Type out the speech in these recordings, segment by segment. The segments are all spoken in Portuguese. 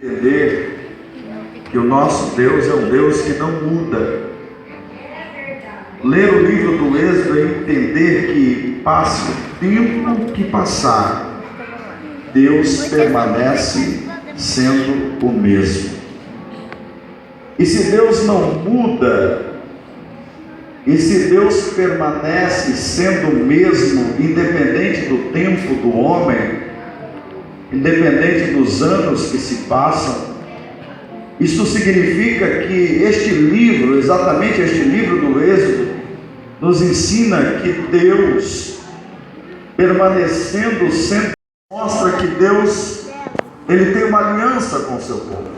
Entender que o nosso Deus é um Deus que não muda. Ler o livro do Êxodo é entender que passe o tempo que passar, Deus permanece sendo o mesmo. E se Deus não muda, e se Deus permanece sendo o mesmo, independente do tempo do homem, independente dos anos que se passam, isso significa que este livro, exatamente este livro do Êxodo, nos ensina que Deus, permanecendo sempre, mostra que Deus, Ele tem uma aliança com o seu povo.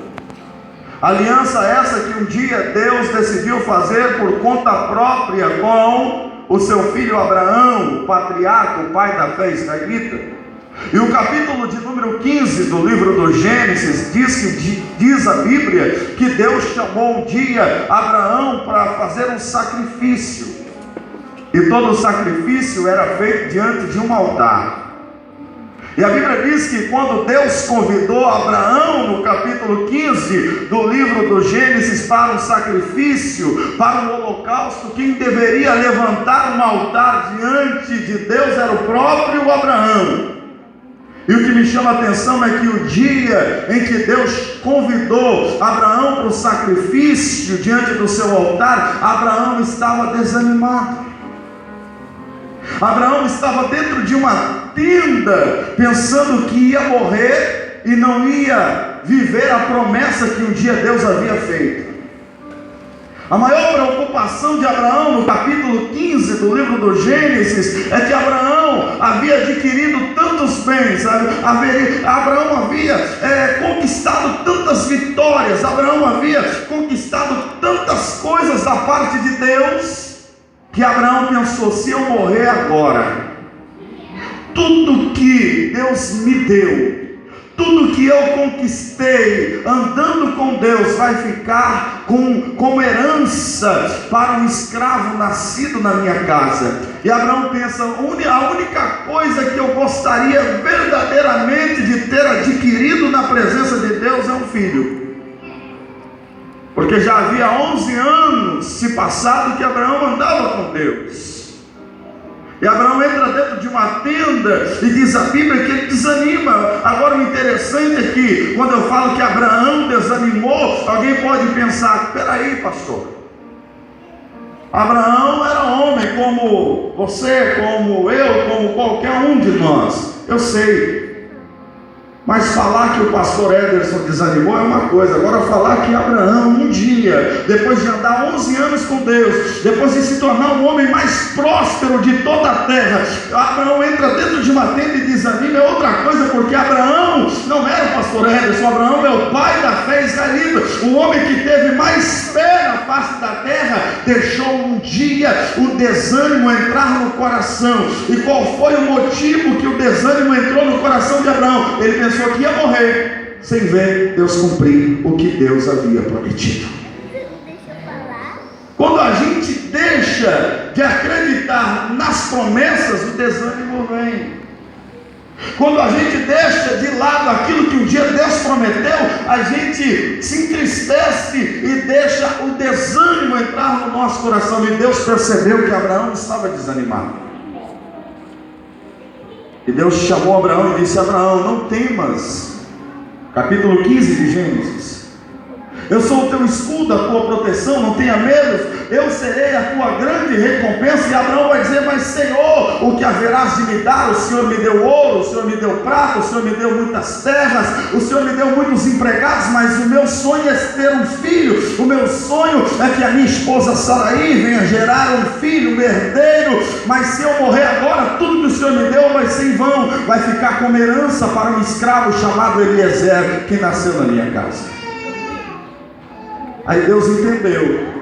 Aliança essa que um dia Deus decidiu fazer por conta própria com o seu filho Abraão, o patriarca, o pai da fé israelita. E o capítulo de número 15 do livro do Gênesis diz a Bíblia que Deus chamou um dia Abraão para fazer um sacrifício. E todo o sacrifício era feito diante de um altar. E a Bíblia diz que quando Deus convidou Abraão, no capítulo 15 do livro do Gênesis, para um sacrifício, para um holocausto, quem deveria levantar um altar diante de Deus era o próprio Abraão. E o que me chama a atenção é que o dia em que Deus convidou Abraão para o sacrifício diante do seu altar, Abraão estava desanimado. Abraão estava dentro de uma tenda, pensando que ia morrer e não ia viver a promessa que um dia Deus havia feito. A maior preocupação de Abraão, no capítulo 15 do livro do Gênesis, é que Abraão havia adquirido tantos bens, sabe? Abraão havia conquistado tantas vitórias, Abraão havia conquistado tantas coisas da parte de Deus, que Abraão pensou: se eu morrer agora, tudo que Deus me deu, tudo que eu conquistei andando com Deus, vai ficar como herança para um escravo nascido na minha casa. E Abraão pensa: a única coisa que eu gostaria verdadeiramente de ter adquirido na presença de Deus é um filho. Porque já havia 11 anos se passado que Abraão andava com Deus. E Abraão entra dentro de uma tenda e diz a Bíblia que ele desanima. Agora o interessante é que quando eu falo que Abraão desanimou, alguém pode pensar: peraí, pastor, Abraão era homem como você, como eu, como qualquer um de nós. Eu sei. Mas falar que o pastor Ederson desanimou é uma coisa. Agora falar que Abraão um dia, depois de andar 11 anos com Deus, depois de se tornar o homem mais próspero de toda a terra, Abraão entra dentro de uma tenda e desanima, é outra coisa. Porque Abraão não era o pastor Ederson, Abraão é o pai da fé israelita, o homem que teve mais fé na face da terra. Deixou um dia o desânimo entrar no coração. E qual foi o motivo que o desânimo entrou no coração de Abraão? Ele pensou que ia morrer sem ver Deus cumprir o que Deus havia prometido. Quando a gente deixa de acreditar nas promessas, o desânimo vem. Quando a gente deixa de lado aquilo que um dia Deus prometeu, a gente se entristece e deixa o desânimo entrar no nosso coração. E Deus percebeu que Abraão estava desanimado. E Deus chamou Abraão e disse: Abraão, não temas. Capítulo 15 de Gênesis. Eu sou o teu escudo, a tua proteção, não tenha medo. Eu serei a tua grande recompensa. E Abraão vai dizer: mas Senhor, o que haverás de me dar? O Senhor me deu ouro, o Senhor me deu prata, o Senhor me deu muitas terras, o Senhor me deu muitos empregados, mas o meu sonho é ter um filho. O meu sonho é que a minha esposa Saraí venha gerar um filho, um herdeiro. Mas se eu morrer agora, tudo que o Senhor me deu vai ser em vão, vai ficar como herança para um escravo chamado Eliezer, que nasceu na minha casa. Aí Deus entendeu.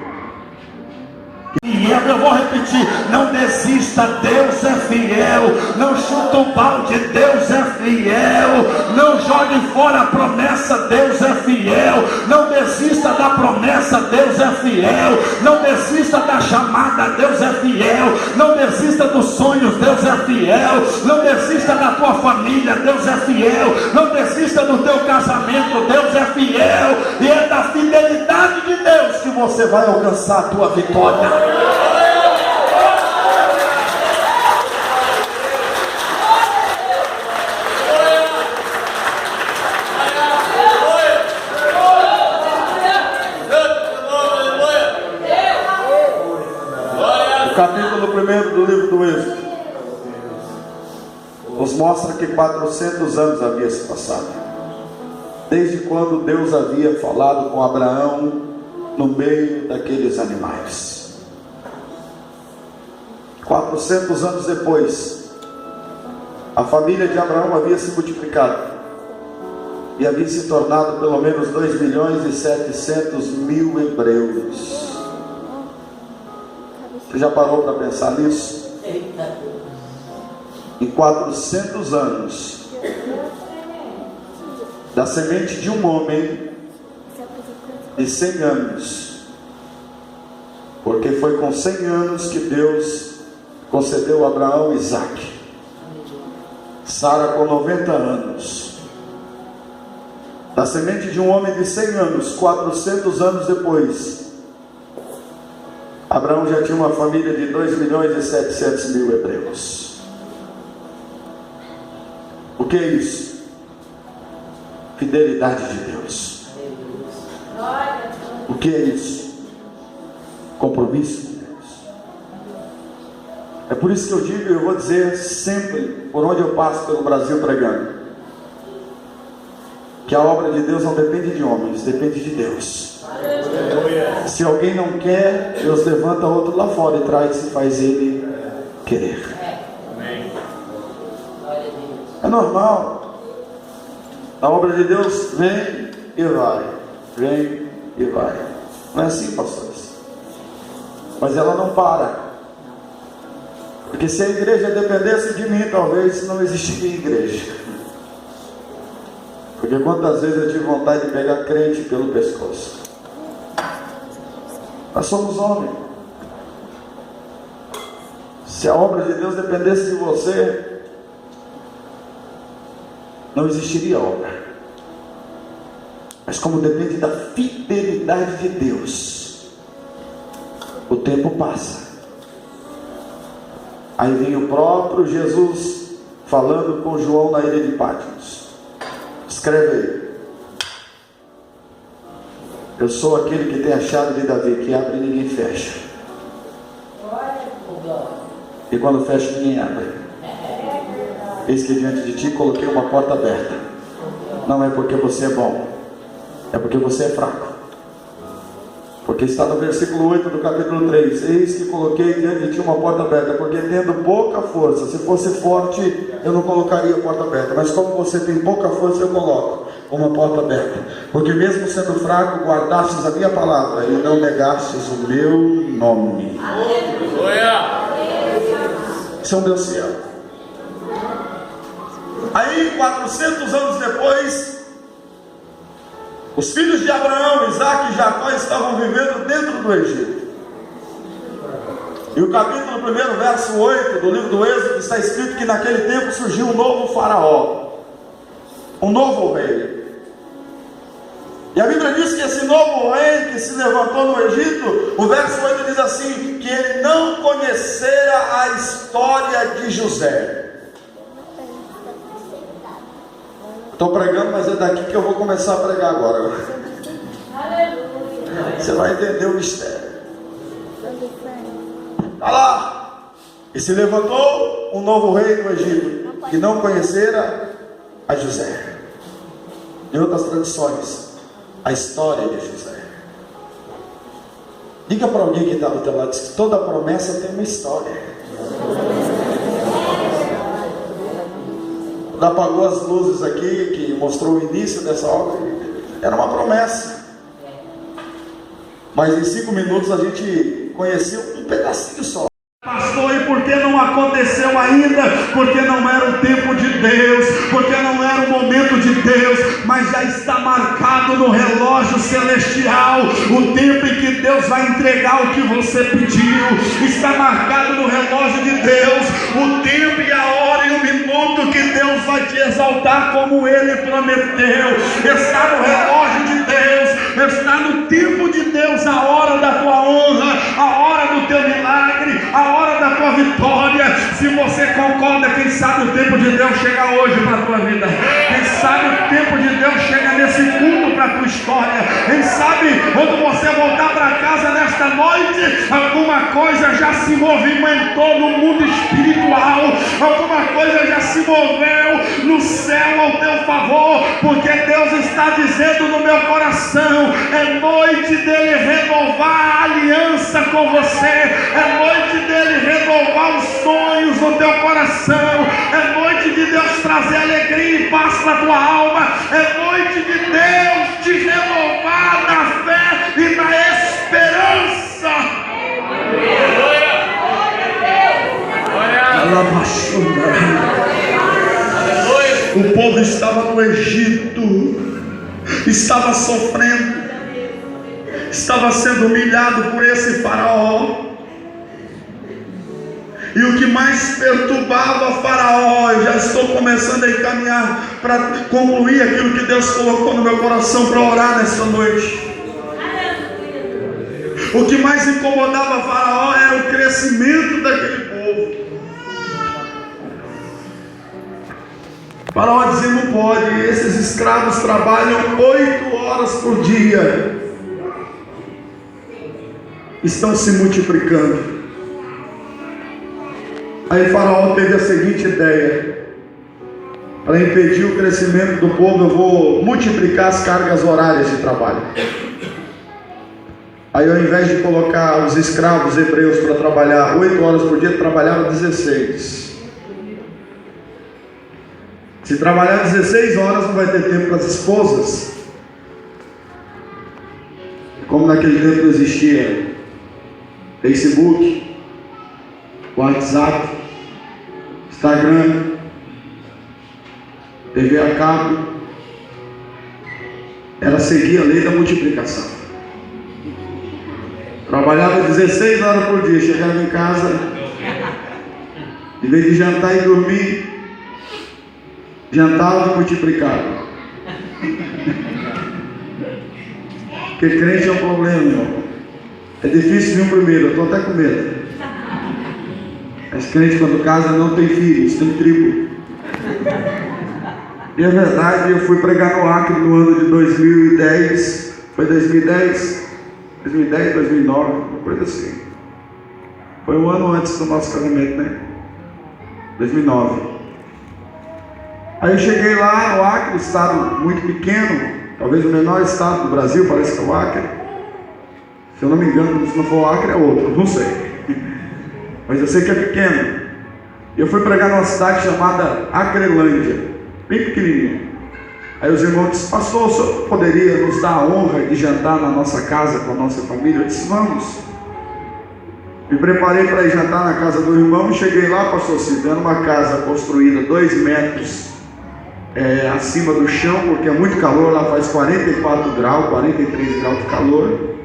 Eu vou repetir: não desista, Deus é fiel. Não chuta o balde, Deus é fiel. Não jogue fora a promessa, Deus é fiel. Não desista da promessa, Deus é fiel. Não desista da chamada, Deus é fiel. Não desista dos sonhos, Deus é fiel. Não desista da tua família, Deus é fiel. Não desista do teu casamento, Deus é fiel. E é da fidelidade de Deus que você vai alcançar a tua vitória. O capítulo 1 do livro do Êxodo nos mostra que 400 anos havia se passado desde quando Deus havia falado com Abraão no meio daqueles animais. 400 anos depois, a família de Abraão havia se multiplicado e havia se tornado pelo menos 2.700.000 hebreus. Você já parou para pensar nisso? Em 400 anos, da semente de um homem de 100 anos, porque foi com 100 anos que Deus concedeu a Abraão Isaac, Sara com 90 anos, da semente de um homem de 100 anos, 400 anos depois, Abraão já tinha uma família de 2.700.000 hebreus. O que é isso? Fidelidade de Deus. O que é isso? Compromisso de Deus. É por isso que eu digo, e eu vou dizer sempre, por onde eu passo pelo Brasil pregando, que a obra de Deus não depende de homens, depende de Deus. Se alguém não quer, Deus levanta outro lá fora e traz e faz ele querer. É normal. A obra de Deus vem e vai, vem e vai. Não é assim, pastores? Mas ela não para. Porque se a igreja dependesse de mim, talvez não existiria igreja. Porque quantas vezes eu tive vontade de pegar crente pelo pescoço. Nós somos homens. Se a obra de Deus dependesse de você, não existiria obra. Mas como depende da fidelidade de Deus, o tempo passa. Aí vem o próprio Jesus falando com João na ilha de Patmos. Escreve aí: eu sou aquele que tem a chave de Davi, que abre e ninguém fecha, e quando fecha ninguém abre. Eis que diante de ti coloquei uma porta aberta. Não é porque você é bom, é porque você é fraco. Porque está no versículo 8 do capítulo 3: eis que coloquei diante de ti uma porta aberta, porque tendo pouca força, se fosse forte eu não colocaria a porta aberta, mas como você tem pouca força, eu coloco uma porta aberta, porque mesmo sendo fraco, guardastes a minha palavra e não negastes o meu nome. Isso é um Deus fiel. Aí 400 anos depois, os filhos de Abraão, Isaac e Jacó estavam vivendo dentro do Egito. E o capítulo 1, verso 8 do livro do Êxodo, está escrito que naquele tempo surgiu um novo faraó, um novo rei. E a Bíblia diz que esse novo rei que se levantou no Egito, o verso 8 diz assim, que ele não conhecera a história de José. Estou pregando, mas é daqui que eu vou começar a pregar agora. Você vai entender o mistério. Está lá. E se levantou um novo rei do Egito, que não conhecera a José. Em outras tradições, a história de José. Diga para alguém que está do teu lado, que toda promessa tem uma história. Quando apagou as luzes aqui, que mostrou o início dessa obra, era uma promessa. Mas em 5 minutos a gente conheceu um pedacinho só. Pastor, e porque não aconteceu ainda, porque não era o tempo de Deus, porque não era o momento de Deus, mas já está marcado no relógio celestial o tempo em que Deus vai entregar o que você pediu. Está marcado no relógio de Deus o tempo e a hora e o minuto que Deus vai te exaltar como Ele prometeu. Está no relógio de Deus, está no tempo de Deus, a hora da tua honra, a hora do teu milagre, a hora da tua vitória. Se você concorda, quem sabe o tempo de Deus chega hoje para a tua vida. Quem sabe o tempo de Deus chega nesse culto para a tua história. Quem sabe quando você voltar para casa nesta noite, alguma coisa já se movimentou no mundo espiritual, alguma coisa já se moveu no céu ao teu favor, porque Deus está dizendo no meu coração: é noite dele renovar a aliança com você, é noite dele renovar os sonhos no teu coração, é noite de Deus trazer alegria e paz para a tua alma, é noite de Deus te renovar na fé e na esperança. O povo estava no Egito, estava sofrendo, estava sendo humilhado por esse faraó. E o que mais perturbava Faraó, eu já estou começando a encaminhar para concluir aquilo que Deus colocou no meu coração para orar nesta noite. O que mais incomodava Faraó era o crescimento daquele povo. Faraó dizia: não pode, esses escravos trabalham 8 horas por dia, estão se multiplicando. Aí Faraó teve a seguinte ideia: para impedir o crescimento do povo, eu vou multiplicar as cargas horárias de trabalho. Aí, ao invés de colocar os escravos hebreus para trabalhar 8 horas por dia, trabalhava 16. Se trabalhar 16 horas, não vai ter tempo para as esposas. Como naquele tempo não existia Facebook, WhatsApp, Instagram, TV a cabo, ela seguia a lei da multiplicação. Trabalhava 16 horas por dia, chegava em casa, em vez de jantar e dormir, jantava e multiplicava. Porque crente é um problema, irmão. É difícil vir um primeiro, eu estou até com medo. Mas crente, quando casa, não tem filhos, tem tribo. E é verdade, eu fui pregar no Acre no ano de 2010. Foi 2010? 2010, 2009, uma coisa assim. Foi um ano antes do nosso casamento, né? 2009. Aí eu cheguei lá no Acre, estado muito pequeno, talvez o menor estado do Brasil, parece que é o Acre. Se eu não me engano, se não for o Acre é outro, não sei. Mas eu sei que é pequeno. E eu fui pregar numa cidade chamada Acrelândia, bem pequenininha. Aí os irmãos disseram: pastor, o senhor poderia nos dar a honra de jantar na nossa casa com a nossa família? Eu disse: vamos. Me preparei para ir jantar na casa do irmão e cheguei lá, pastor Cid, era uma casa construída 2 metros acima do chão, porque é muito calor, lá faz 44 graus, 43 graus de calor.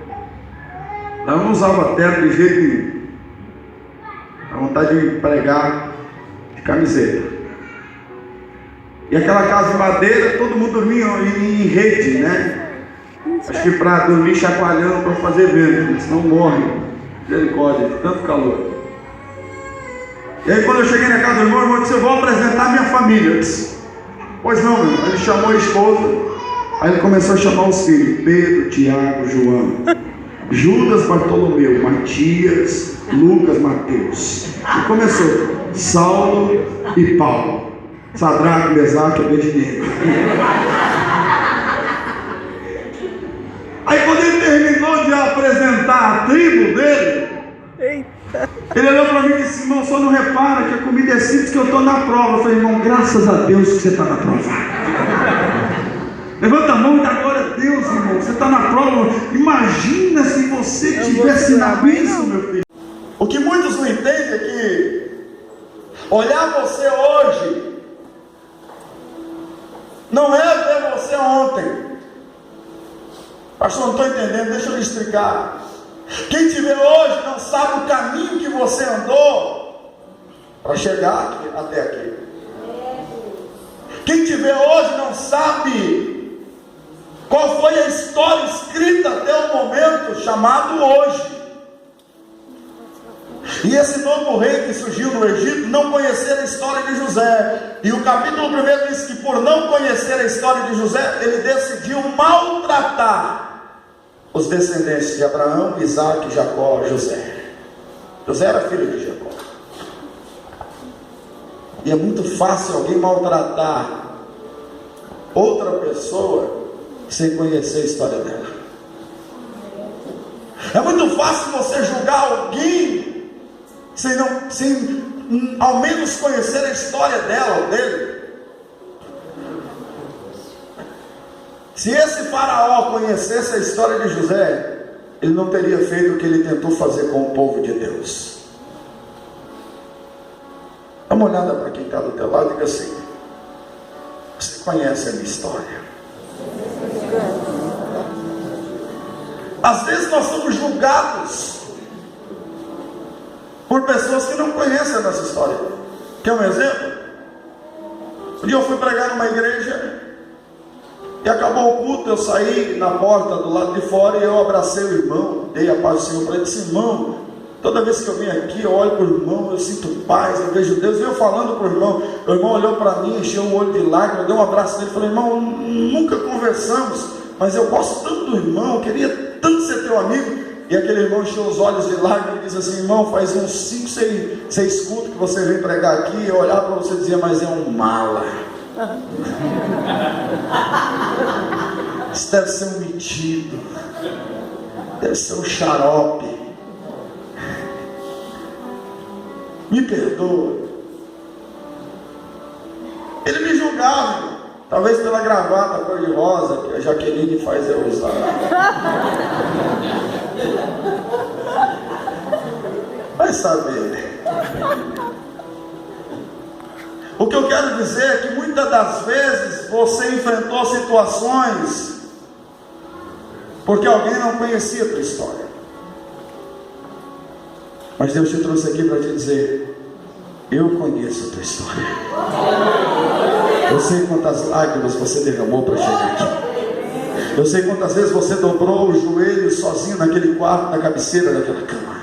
Lá eu não usava teto de jeito nenhum. A vontade de pregar de camiseta. E aquela casa de madeira, todo mundo dormia em rede, né? Acho que para dormir chacoalhando, para fazer vento, senão morre. Misericórdia, de tanto calor. E aí quando eu cheguei na casa do irmão disse: eu vou apresentar minha família. Eu disse: pois não, meu irmão. Ele chamou a esposa, aí ele começou a chamar os filhos: Pedro, Tiago, João, Judas, Bartolomeu, Matias, Lucas, Mateus. E começou: Saulo e Paulo, Sadraque, Mesaque e Abednego. Aí quando ele terminou de apresentar a tribo dele, ele olhou para mim e disse: irmão, só não repara que a comida é simples, que eu estou na prova. Eu falei: irmão, graças a Deus que você está na prova. Levanta a mão e dá glória a Deus, irmão. Você está na prova. Imagina se você estivesse na bênção, meu filho. O que muitos não entendem é que olhar você hoje não é ver você ontem. Pastor, não estou entendendo, deixa eu lhe explicar. Quem te vê hoje não sabe o caminho que você andou para chegar até aqui. Quem te vê hoje não sabe qual foi a história escrita até o momento chamado hoje. E esse novo rei que surgiu no Egito não conhecia a história de José. E o capítulo 1 diz que por não conhecer a história de José, ele decidiu maltratar os descendentes de Abraão, Isaac, Jacó, José. José era filho de Jacó. E é muito fácil alguém maltratar outra pessoa sem conhecer a história dela. É muito fácil você julgar alguém sem ao menos conhecer a história dela ou dele. Se esse faraó conhecesse a história de José, ele não teria feito o que ele tentou fazer com o povo de Deus. Dá uma olhada para quem está do teu lado e diga assim: você conhece a minha história? Às vezes nós somos julgados por pessoas que não conhecem a nossa história. Quer um exemplo? Um dia eu fui pregar numa igreja e acabou o culto, eu saí na porta do lado de fora e eu abracei o irmão, dei a paz do Senhor para ele. Disse: irmão, toda vez que eu venho aqui, eu olho para o irmão, eu sinto paz, eu vejo Deus. E eu falando para o irmão olhou para mim, encheu o olho de lágrimas, deu um abraço nele, falei: irmão, nunca conversamos, mas eu gosto tanto do irmão, eu queria tanto ser teu amigo. E aquele irmão encheu os olhos de lágrimas e disse assim: irmão, faz uns 5, 6 cultos que você vem pregar aqui, e eu olhar para você e dizer: mas é um mala. Isso deve ser um metido, deve ser um xarope. Me perdoa. Ele me julgava, talvez pela gravata cor-de-rosa que a Jaqueline faz eu usar. Vai saber. O que eu quero dizer é que muitas das vezes você enfrentou situações porque alguém não conhecia a tua história. Mas Deus te trouxe aqui para te dizer: eu conheço a tua história. Eu sei quantas lágrimas você derramou para chegar aqui. Eu sei quantas vezes você dobrou os joelhos sozinho naquele quarto, na cabeceira daquela cama.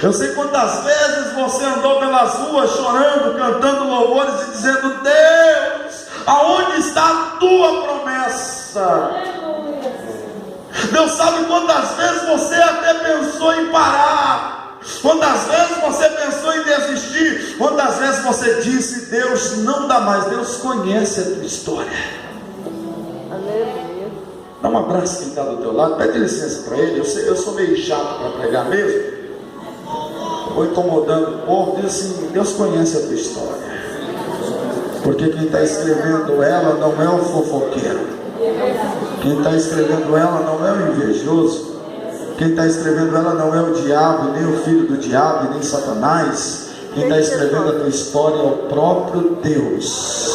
Eu sei quantas vezes você andou pelas ruas chorando, cantando louvores e dizendo: Deus, aonde está a tua promessa? Deus sabe quantas vezes você até pensou em parar, quantas vezes você pensou em desistir, quantas vezes você disse: Deus, não dá mais. Deus conhece a tua história. Dá um abraço quem está do teu lado, pede licença para ele. Eu sou meio chato para pregar mesmo, ou incomodando o povo. Diz assim: Deus conhece a tua história, porque quem está escrevendo ela não é o fofoqueiro, quem está escrevendo ela não é o invejoso, quem está escrevendo ela não é o diabo, nem o filho do diabo, nem Satanás. Quem está escrevendo a tua história é o próprio Deus.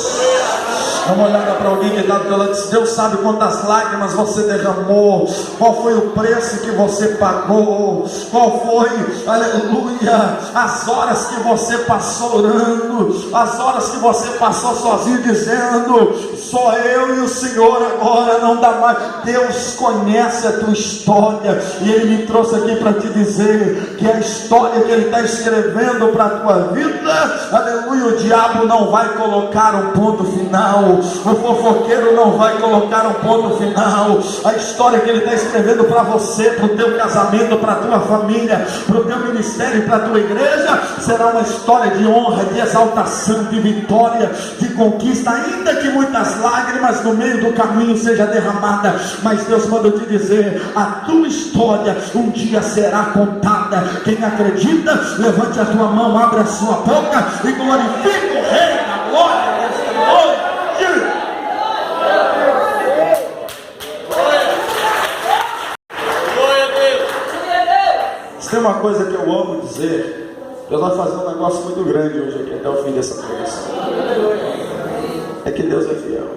Dá uma olhada para alguém que está do teu lado e diz: Deus sabe quantas lágrimas você derramou, qual foi o preço que você pagou, qual foi, aleluia, as horas que você passou orando, as horas que você passou sozinho dizendo: só eu e o Senhor agora, não dá mais. Deus conhece a tua história, e Ele me trouxe aqui para te dizer que a história que Ele está escrevendo para a tua vida, aleluia, o diabo não vai colocar um ponto final, o fofoqueiro não vai colocar um ponto final. A história que Ele está escrevendo para você, para o teu casamento, para a tua família, para o teu ministério, para a tua igreja, será uma história de honra, de exaltação, de vitória, de conquista, ainda que muitas lágrimas no meio do caminho seja derramada. Mas Deus manda eu te dizer: a tua história um dia será contada. Quem acredita, levante a tua mão, abre a sua boca e glorifique o Rei da glória nesta noite. Se tem uma coisa que eu amo dizer, Deus vai fazer um negócio muito grande hoje aqui, até o fim dessa pregação. É que Deus é fiel.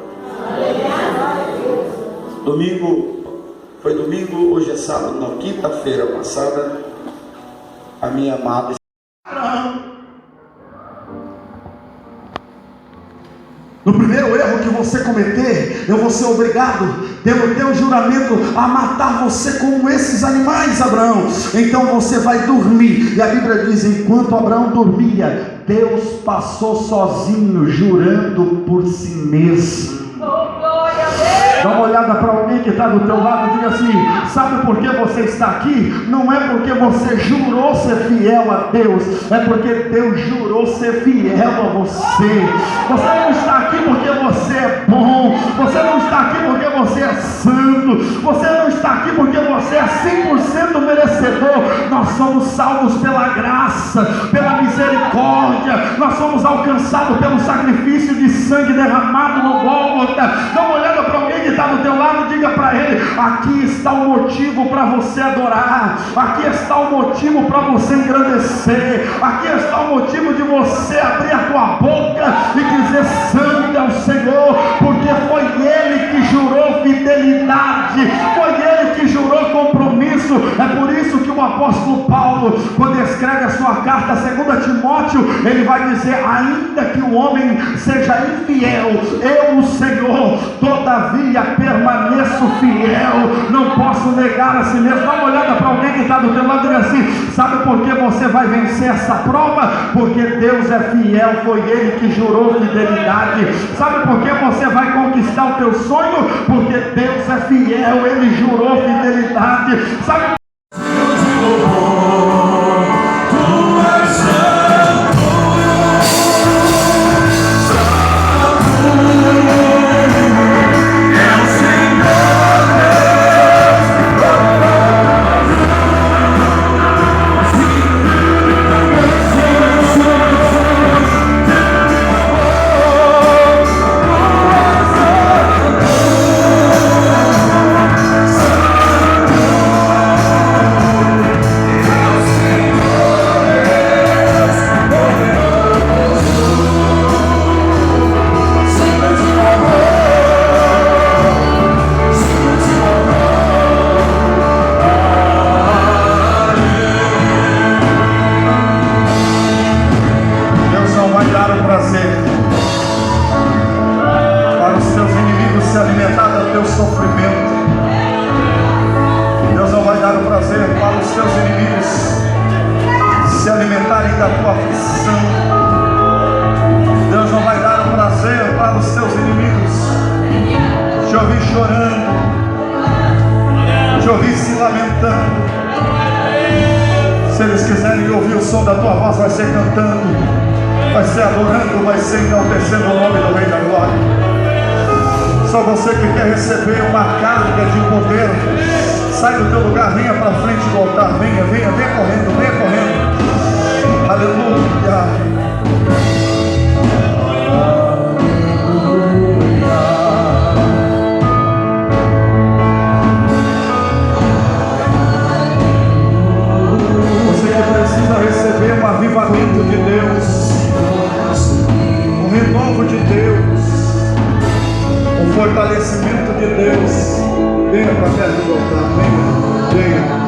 Foi domingo, hoje é sábado, não, quinta-feira passada, a minha amada no primeiro erro que você cometer, eu vou ser obrigado, pelo teu juramento, a matar você como esses animais, Abraão. Então você vai dormir. E a Bíblia diz: enquanto Abraão dormia, Deus passou sozinho, jurando por si mesmo. Dá uma olhada para alguém que está do teu lado e diga assim: sabe por que você está aqui? Não é porque você jurou ser fiel a Deus, é porque Deus jurou ser fiel a você. Você não está aqui porque você é bom, você não está aqui porque você é santo, você não está aqui porque você é 100% merecedor. Nós somos salvos pela graça, pela misericórdia, nós somos alcançados pelo sacrifício de sangue derramado no Gólgota. Dá uma olhada para alguém que está do teu lado, diga para ele: aqui está o motivo para você adorar, aqui está o motivo para você engrandecer, aqui está o motivo de você abrir a tua boca e dizer: santo é o Senhor, porque foi Ele que jurou fidelidade, foi Ele que jurou compromisso. É por isso que o apóstolo Paulo, quando escreve a sua carta 2 Timóteo, ele vai dizer: ainda que o homem seja infiel, eu, o Senhor, todavia permaneço fiel, não posso negar a si mesmo. Dá uma olhada para alguém que está do teu lado e diz assim: sabe por que você vai vencer essa prova? Porque Deus é fiel, foi Ele que jurou fidelidade. Sabe por que você vai conquistar o teu sonho? Porque Deus é fiel, Ele jurou fidelidade. Sabe? Se eles quiserem ouvir o som da tua voz, vai ser cantando, vai ser adorando, vai ser enaltecendo o nome do Rei da Glória. Só você que quer receber uma carga de poder, sai do teu lugar, venha para frente do altar, venha correndo, venha correndo. Aleluia. Receber um avivamento de Deus, um renovo de Deus, um fortalecimento de Deus, venha para perto do altar, venha.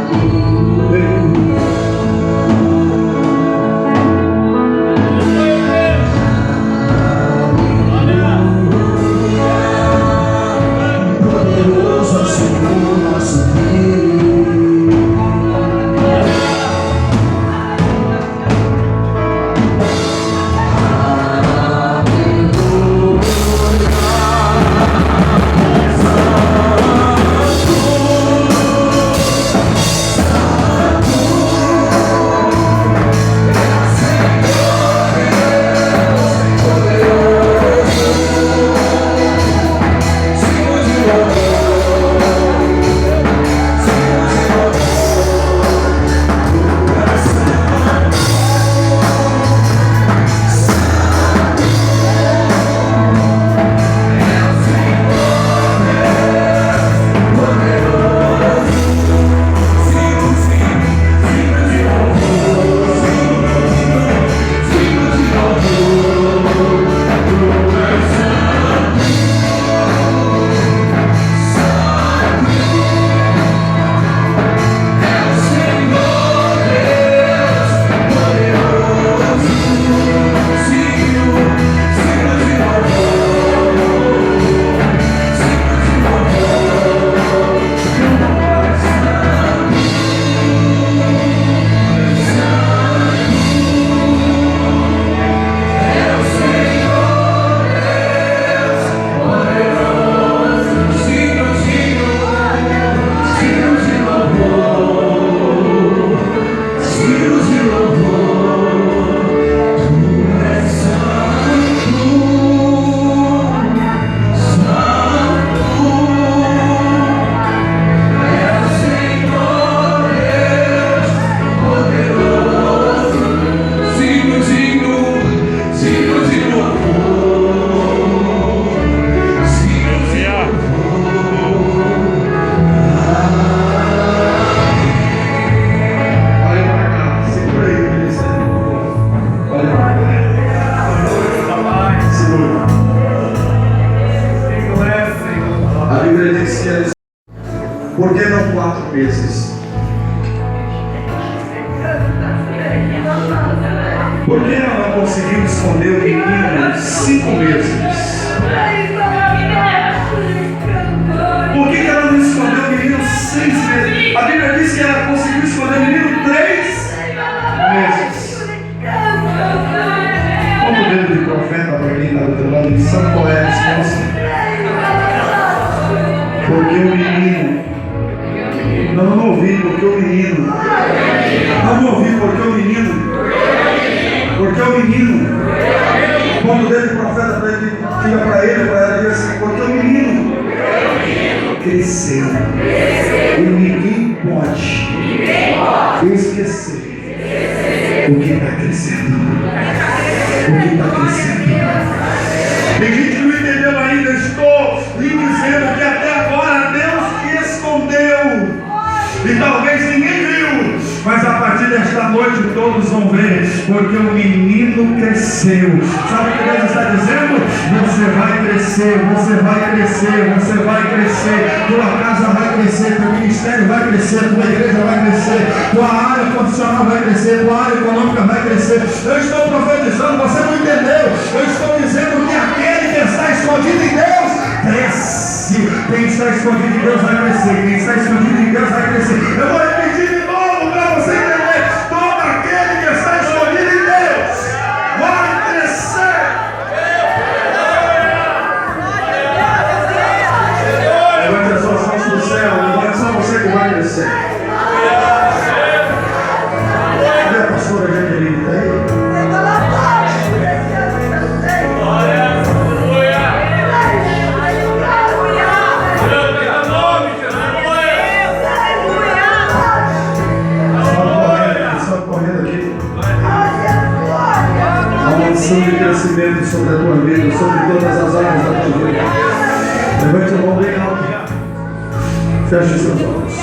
esconderam 4 meses? Por que ela não conseguiu esconder o menino 5 meses? Por que ela não escondeu o menino 6 meses? A Bíblia diz que ela conseguiu esconder o menino 3 meses. Quanto dedo de profeta para quem está do teu lado? Sabe qual é a resposta? Porque o menino. Não ouvi, porque o menino. Não ouvi, porque o menino. Porque o menino. Quando o dedo de profeta para ele, diga para ele, para ela, diga assim: porque o menino cresceu. E ninguém pode esquecer o que está crescendo. O que está crescendo. Tem gente que não entendeu ainda. Estou lhe dizendo que até agora Deus te escondeu. E talvez ninguém viu, mas a partir desta noite todos vão ver, porque o menino cresceu. Sabe o que Deus está dizendo? Você vai crescer, você vai crescer, você vai crescer. Tua casa vai crescer, teu ministério vai crescer, tua igreja vai crescer, tua área profissional vai crescer, tua área econômica vai crescer. Eu estou profetizando, você não entendeu. Eu estou dizendo que aquele que está escondido em Deus cresce. Quem está escondido em Deus vai crescer. Quem está escondido em Deus vai crescer. Eu vou repetir de novo para você entender. Todo aquele que está escondido em Deus vai crescer. Levante as suas mãos para o céu. Não é só você que vai crescer. Cadê a pastora Jaqueline? Está aí? De crescimento sobre a tua vida, sobre todas as áreas da tua vida. Levante a mão bem alto. Feche os seus olhos.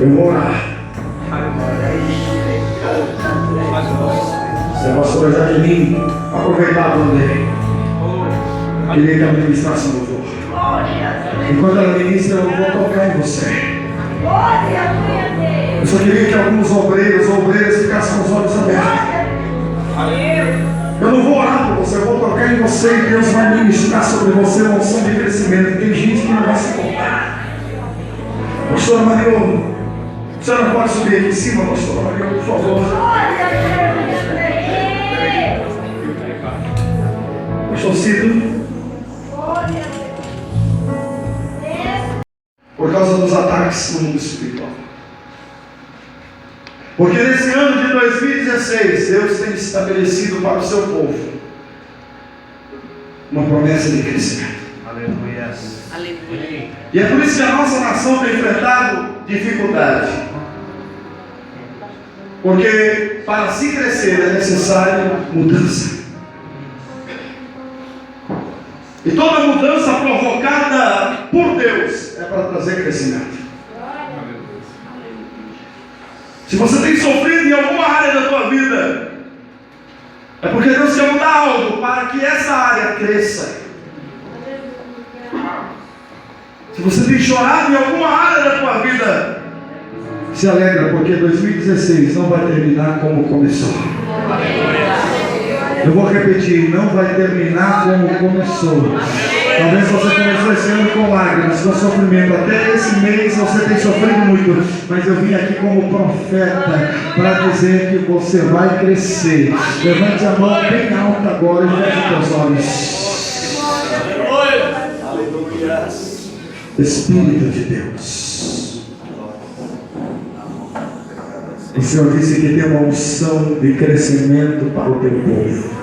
Eu vou orar. Se a pastora Jaqueline aproveitar também, queria que ela ministrasse no louvor. Enquanto ela ministra, eu vou tocar em você. Eu só queria que alguns obreiras ficassem com os olhos abertos. Eu não vou orar por você, eu vou tocar em você e Deus vai ministrar sobre você uma unção de crescimento. Tem gente que não vai se contar. Pastora Mariô, a senhora pode subir aqui em cima, pastora Mariô, por favor. Pastor Cido. Por causa dos ataques no mundo espiritual. Porque nesse ano de 2016, Deus tem estabelecido para o seu povo uma promessa de crescimento. Aleluia. Aleluia. E é por isso que a nossa nação tem enfrentado dificuldade. Porque para se crescer é necessário mudança. E toda mudança provocada por Deus é para trazer crescimento. Se você tem sofrido em alguma área da tua vida, é porque Deus quer mudar algo para que essa área cresça. Se você tem chorado em alguma área da tua vida, se alegra, porque 2016 não vai terminar como começou. Eu vou repetir, não vai terminar como começou. Talvez você começou esse ano com lágrimas, com sofrimento. Até esse mês você tem sofrido muito. Mas eu vim aqui como profeta para dizer que você vai crescer. Levante a mão bem alta agora e feche teus olhos. Aleluia. Espírito de Deus. O Senhor disse que tem uma unção de crescimento para o teu povo.